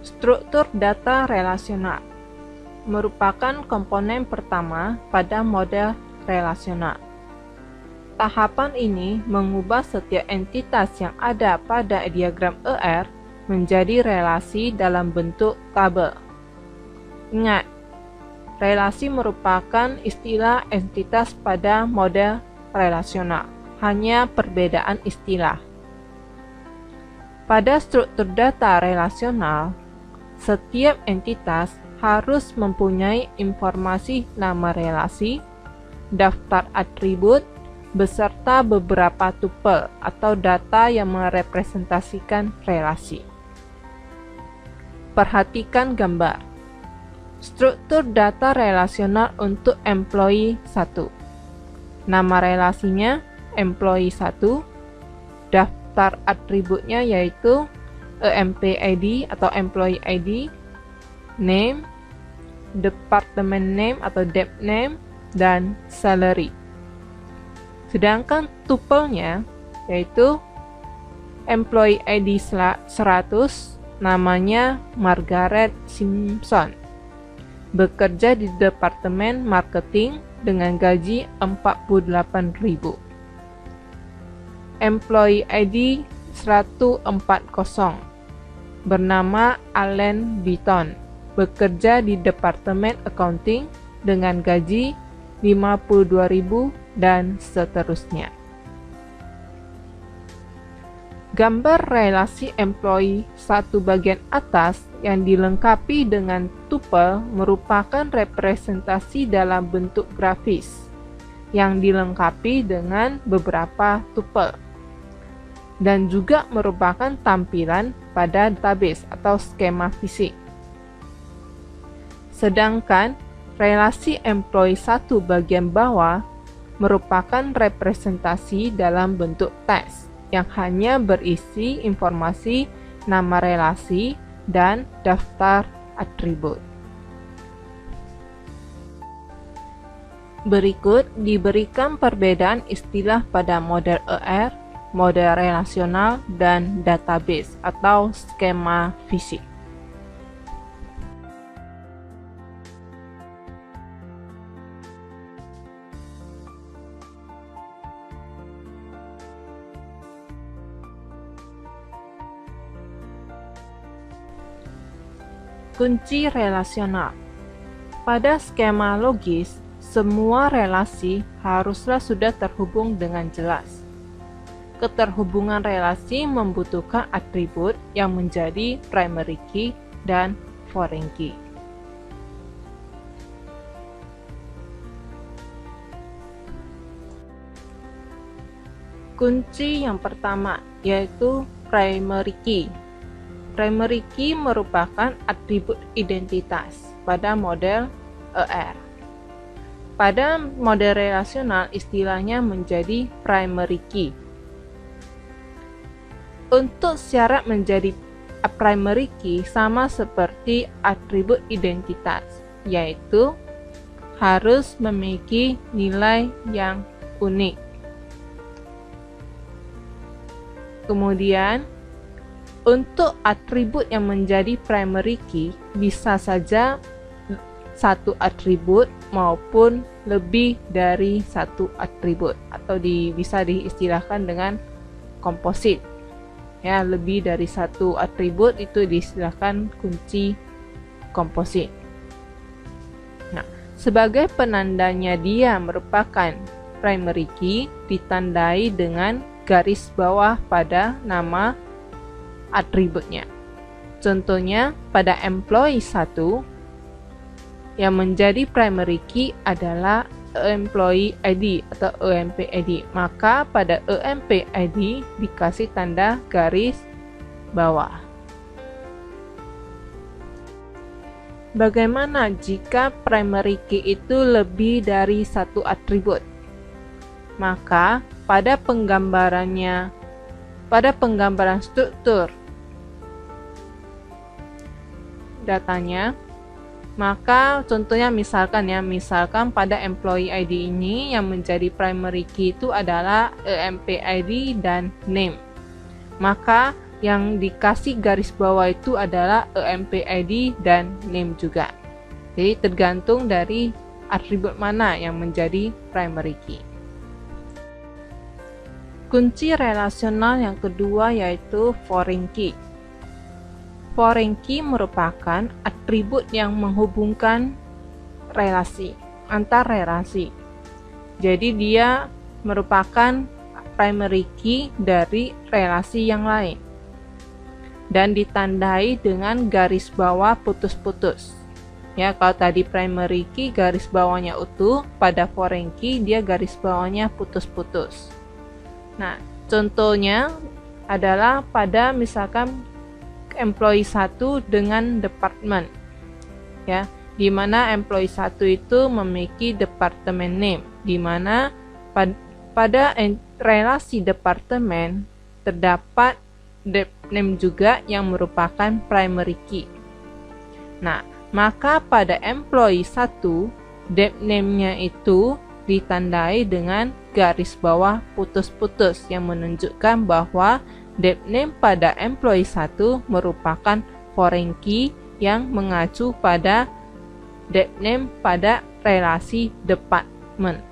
Struktur data relasional merupakan komponen pertama pada model relasional. Tahapan ini mengubah setiap entitas yang ada pada diagram ER menjadi relasi dalam bentuk tabel. Ingat, relasi merupakan istilah entitas pada model relasional, hanya perbedaan istilah. Pada struktur data relasional, setiap entitas harus mempunyai informasi nama relasi, daftar atribut, beserta beberapa tupel atau data yang merepresentasikan relasi. Perhatikan gambar. Struktur data relasional untuk employee 1. Nama relasinya employee 1, daftar atributnya yaitu EMP ID atau employee ID, name, department name atau dep name, dan salary. Sedangkan tupelnya yaitu employee ID 100, namanya Margaret Simpson, bekerja di departemen marketing dengan gaji 48.000. Employee ID 140, bernama Allen Beaton, bekerja di departemen accounting dengan gaji 52.000 dan seterusnya. Gambar relasi employee 1 bagian atas yang dilengkapi dengan tupel merupakan representasi dalam bentuk grafis yang dilengkapi dengan beberapa tupel dan juga merupakan tampilan pada database atau skema fisik. Sedangkan relasi employee 1 bagian bawah merupakan representasi dalam bentuk teks yang hanya berisi informasi nama relasi dan daftar atribut. Berikut diberikan perbedaan istilah pada model ER, model relasional, dan database atau skema fisik. Kunci relasional. Pada skema logis, semua relasi haruslah sudah terhubung dengan jelas. Keterhubungan relasi membutuhkan atribut yang menjadi primary key dan foreign key. Kunci yang pertama yaitu primary key. Primary key merupakan atribut identitas pada model ER. Pada model relasional istilahnya menjadi primary key. Untuk syarat menjadi primary key sama seperti atribut identitas, yaitu harus memiliki nilai yang unik. Kemudian, untuk atribut yang menjadi primary key bisa saja satu atribut maupun lebih dari satu atribut atau bisa diistilahkan dengan komposit. Ya, lebih dari satu atribut itu diistilahkan kunci komposit. Nah, sebagai penandanya dia merupakan primary key ditandai dengan garis bawah pada nama atributnya. Contohnya pada employee 1 yang menjadi primary key adalah employee ID atau EMP ID. Maka pada EMP ID dikasih tanda garis bawah. Bagaimana jika primary key itu lebih dari satu atribut? Maka pada penggambaran struktur datanya, maka contohnya misalkan pada employee ID ini yang menjadi primary key itu adalah EMP ID dan name. Maka yang dikasih garis bawah itu adalah EMP-ID dan name juga. Jadi tergantung dari atribut mana yang menjadi primary key. Kunci relasional yang kedua yaitu foreign key. Foreign key merupakan atribut yang menghubungkan relasi, antar relasi. Jadi dia merupakan primary key dari relasi yang lain dan ditandai dengan garis bawah putus-putus. Ya, kalau tadi primary key garis bawahnya utuh, pada foreign key dia garis bawahnya putus-putus. Nah, contohnya adalah pada misalkan employee 1 dengan department. Ya, di mana employee 1 itu memiliki department name, di mana pada relasi departemen terdapat dep name juga yang merupakan primary key. Nah, maka pada employee 1 dep name-nya itu ditandai dengan garis bawah putus-putus yang menunjukkan bahwa dep name pada employee 1 merupakan foreign key yang mengacu pada dep name pada relasi department.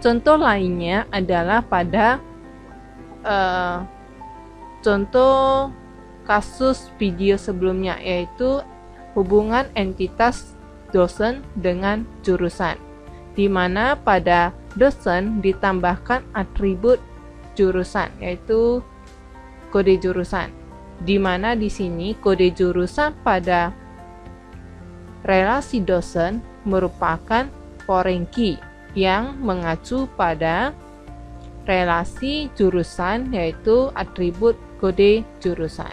Contoh lainnya adalah pada contoh kasus video sebelumnya, yaitu hubungan entitas dosen dengan jurusan, di mana pada dosen ditambahkan atribut jurusan, yaitu kode jurusan, di mana di sini kode jurusan pada relasi dosen merupakan foreign key yang mengacu pada relasi jurusan, yaitu atribut kode jurusan.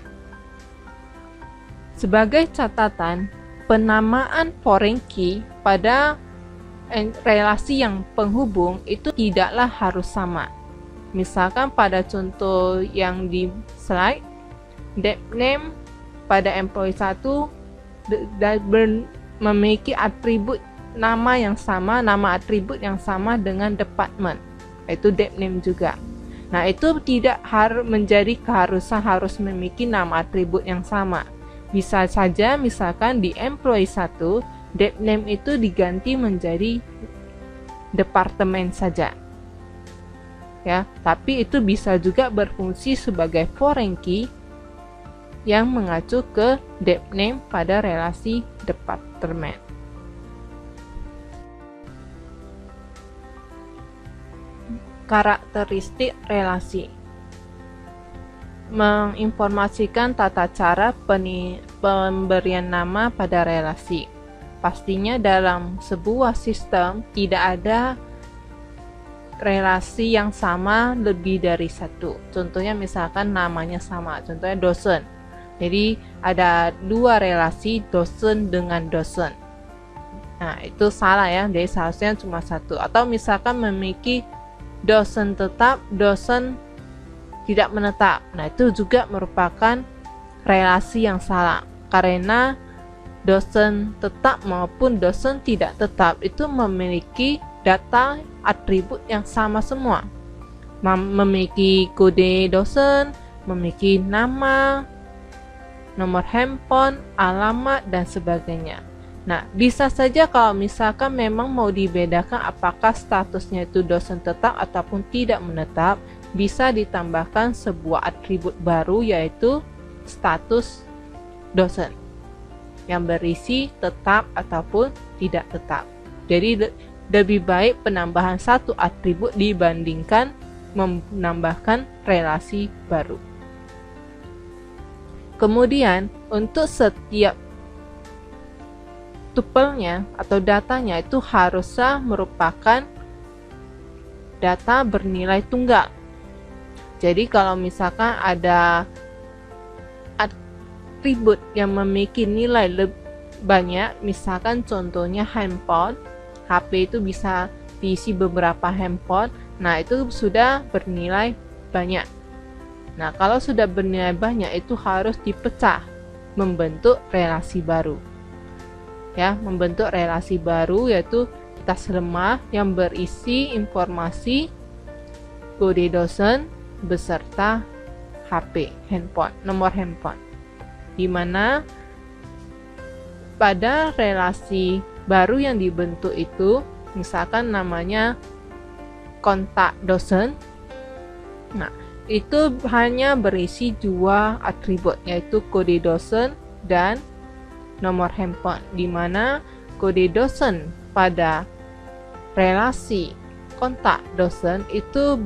Sebagai catatan, penamaan foreign key pada relasi yang penghubung itu tidaklah harus sama. Misalkan pada contoh yang di slide, dep name pada employee 1 memiliki atribut nama yang sama, nama atribut yang sama dengan department, yaitu dep name juga. Nah, itu tidak harus menjadi keharusan harus memiliki nama atribut yang sama. Bisa saja misalkan di employee 1 dep name itu diganti menjadi departemen saja. Ya, tapi itu bisa juga berfungsi sebagai foreign key yang mengacu ke dep name pada relasi departemen. Karakteristik relasi menginformasikan tata cara pemberian nama pada relasi. Pastinya dalam sebuah sistem tidak ada relasi yang sama lebih dari satu. Contohnya misalkan namanya sama, contohnya dosen. Jadi ada dua relasi dosen dengan dosen. Nah, itu salah ya, jadi seharusnya cuma satu. Atau misalkan memiliki dosen tetap, dosen tidak menetap. Nah, itu juga merupakan relasi yang salah, karena dosen tetap maupun dosen tidak tetap itu memiliki data atribut yang sama semua, memiliki kode dosen, memiliki nama, nomor handphone, alamat, dan sebagainya. Nah, bisa saja kalau misalkan memang mau dibedakan apakah statusnya itu dosen tetap ataupun tidak menetap, bisa ditambahkan sebuah atribut baru, yaitu status dosen yang berisi tetap ataupun tidak tetap. Jadi lebih baik penambahan satu atribut dibandingkan menambahkan relasi baru. Kemudian untuk setiap tupelnya atau datanya itu harusnya merupakan data bernilai tunggal. Jadi kalau misalkan ada atribut yang memiliki nilai lebih banyak, misalkan contohnya handphone, HP itu bisa diisi beberapa handphone, nah itu sudah bernilai banyak. Nah, kalau sudah bernilai banyak itu harus dipecah membentuk relasi baru. Ya, membentuk relasi baru yaitu tas lemah yang berisi informasi kode dosen beserta HP, handphone, nomor handphone. Di mana pada relasi baru yang dibentuk itu, misalkan namanya kontak dosen. Nah, itu hanya berisi dua atribut, yaitu kode dosen dan nomor handphone, di mana kode dosen pada relasi kontak dosen itu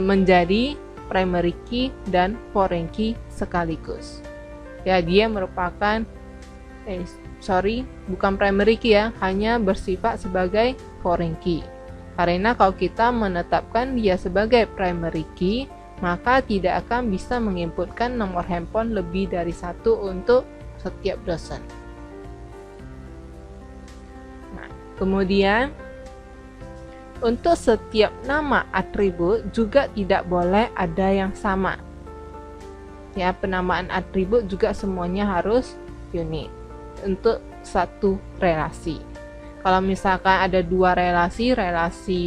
menjadi primary key dan foreign key sekaligus. Ya, dia merupakan bukan primary key ya, hanya bersifat sebagai foreign key. Karena kalau kita menetapkan dia sebagai primary key, maka tidak akan bisa menginputkan nomor handphone lebih dari satu untuk setiap dosen. Nah, kemudian untuk setiap nama atribut juga tidak boleh ada yang sama. Ya, penamaan atribut juga semuanya harus unik untuk satu relasi. Kalau misalkan ada dua relasi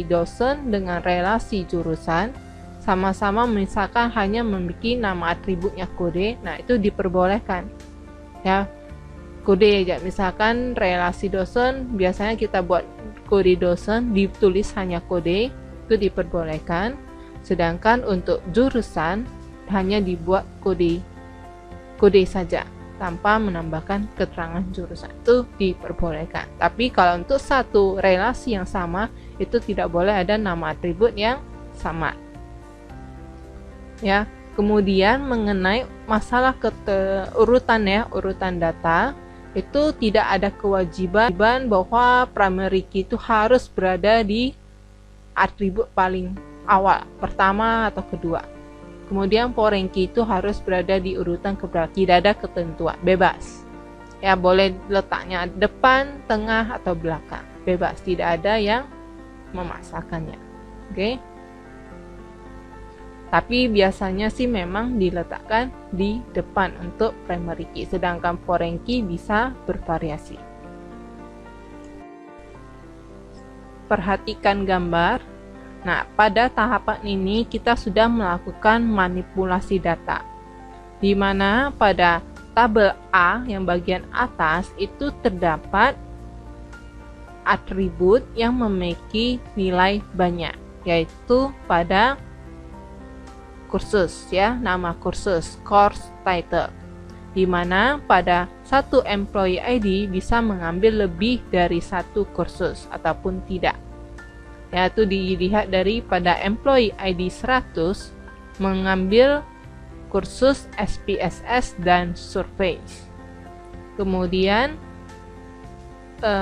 dosen dengan relasi jurusan, sama-sama misalkan hanya memiliki nama atributnya kode, nah itu diperbolehkan. Ya, kode aja, misalkan relasi dosen, biasanya kita buat kode dosen, ditulis hanya kode, itu diperbolehkan. Sedangkan untuk jurusan, hanya dibuat kode saja tanpa menambahkan keterangan jurusan, itu diperbolehkan. Tapi kalau untuk satu relasi yang sama, itu tidak boleh ada nama atribut yang sama. Ya, kemudian mengenai masalah urutan data, itu tidak ada kewajiban bahwa primary key itu harus berada di atribut paling awal, pertama atau kedua. Kemudian foreign key itu harus berada di urutan keberapa, tidak ada ketentuan, bebas. Ya, boleh letaknya depan, tengah, atau belakang, bebas, tidak ada yang memaksakannya. Oke. Tapi biasanya sih memang diletakkan di depan untuk primary key, sedangkan foreign key bisa bervariasi. Perhatikan gambar. Nah, pada tahapan ini kita sudah melakukan manipulasi data, di mana pada tabel A yang bagian atas itu terdapat atribut yang memiliki nilai banyak, yaitu pada kursus, ya, nama kursus, course title, di mana pada satu employee ID bisa mengambil lebih dari satu kursus ataupun tidak. Yaitu dilihat dari pada employee ID 100 mengambil kursus SPSS dan surveys. Kemudian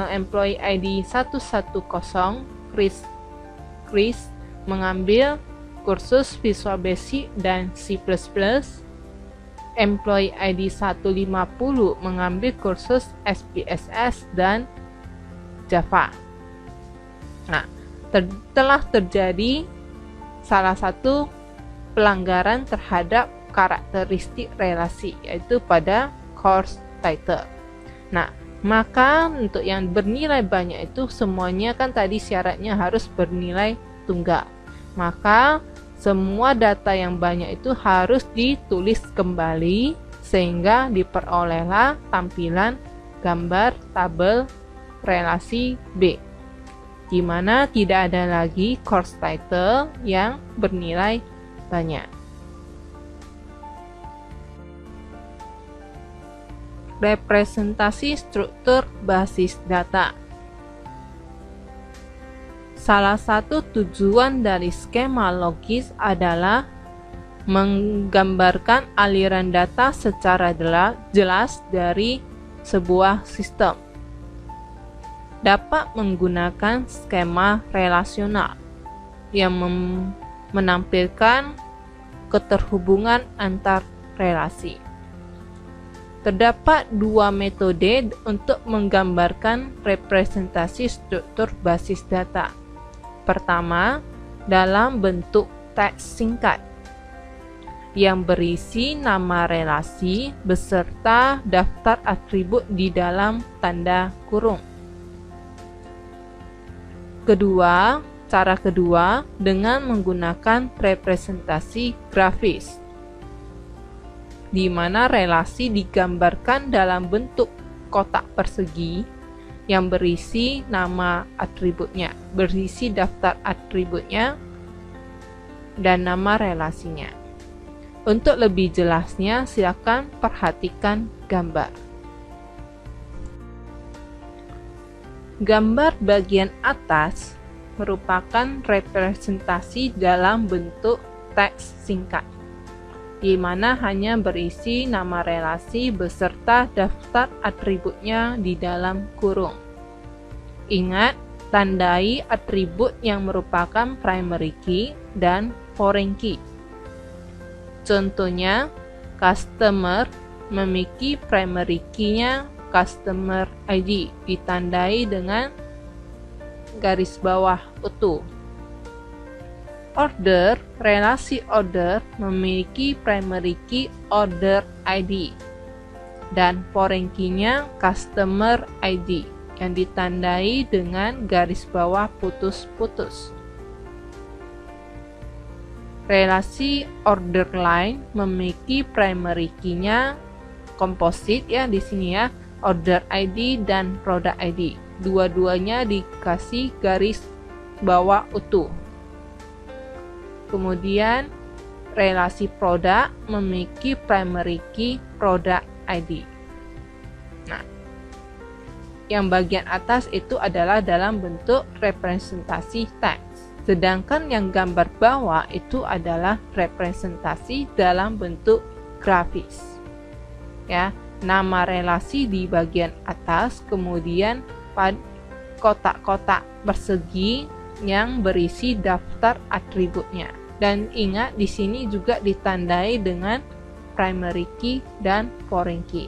employee ID 110 Chris mengambil kursus Visual Basic dan C++. Employee ID 150 mengambil kursus SPSS dan Java. Nah, telah terjadi salah satu pelanggaran terhadap karakteristik relasi, yaitu pada course title. Nah, maka untuk yang bernilai banyak itu semuanya kan tadi syaratnya harus bernilai tunggal. Maka semua data yang banyak itu harus ditulis kembali sehingga diperolehlah tampilan gambar tabel relasi B, di mana tidak ada lagi course title yang bernilai banyak. Representasi struktur basis data. Salah satu tujuan dari skema logis adalah menggambarkan aliran data secara jelas dari sebuah sistem. Dapat menggunakan skema relasional yang menampilkan keterhubungan antar relasi. Terdapat dua metode untuk menggambarkan representasi struktur basis data. Pertama, dalam bentuk teks singkat yang berisi nama relasi beserta daftar atribut di dalam tanda kurung. Kedua, Cara kedua, dengan menggunakan representasi grafis, di mana relasi digambarkan dalam bentuk kotak persegi yang berisi nama atributnya, berisi daftar atributnya, dan nama relasinya. Untuk lebih jelasnya, silakan perhatikan gambar. Gambar bagian atas merupakan representasi dalam bentuk teks singkat, di mana hanya berisi nama relasi beserta daftar atributnya di dalam kurung. Ingat, tandai atribut yang merupakan primary key dan foreign key. Contohnya, customer memiliki primary key-nya customer ID ditandai dengan garis bawah utuh. Order, relasi order memiliki primary key order ID dan foreign key-nya customer ID yang ditandai dengan garis bawah putus-putus. Relasi order line memiliki primary key-nya komposit ya di sini ya, order ID dan product ID. Dua-duanya dikasih garis bawah utuh. Kemudian relasi produk memiliki primary key product ID. Nah, yang bagian atas itu adalah dalam bentuk representasi teks. Sedangkan yang gambar bawah itu adalah representasi dalam bentuk grafis. Ya, nama relasi di bagian atas, kemudian kotak-kotak persegi yang berisi daftar atributnya. Dan ingat, di sini juga ditandai dengan primary key dan foreign key.